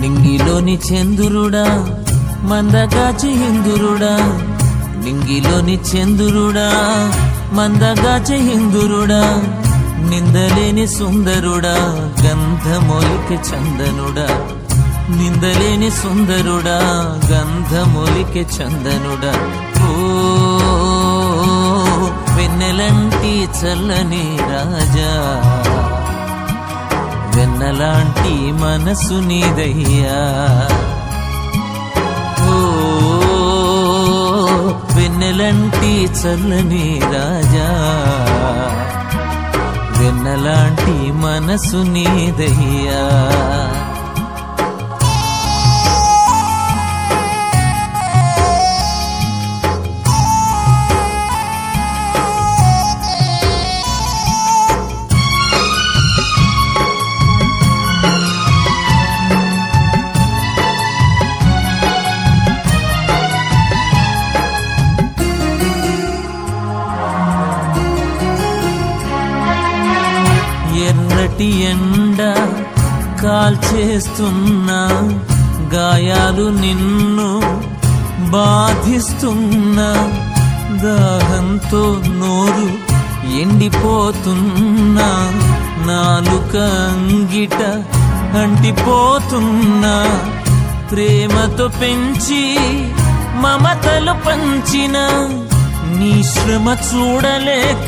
నింగిలోని చంద్రుడా మందగాచి హిందురుడా, నింగిలోని చంద్రుడా మందగాచి హిందురుడా, నిందలేని సుందరుడా గంధమొలిక చందనుడా, నిందలేని సుందరుడా గంధమొలిక చందనుడా. ఓ వెన్నెలంటి చల్లని రాజా, వెన్నలాంటి మనసు నీదయ్యా. ఓ వెన్నెలంటి చల్లని రాజా, వెన్నలాంటి మనసు నీదయ్యా. ఎర్రటి ఎండ కాల్చేస్తున్నా, గాయాలు నిన్ను బాధిస్తున్నా, దాహంతో నోరు ఎండిపోతున్నా, నాలుక అంగిట అంటిపోతున్నా, ప్రేమతో పెంచి మమతలు పంచిన నీ శ్రమ చూడలేక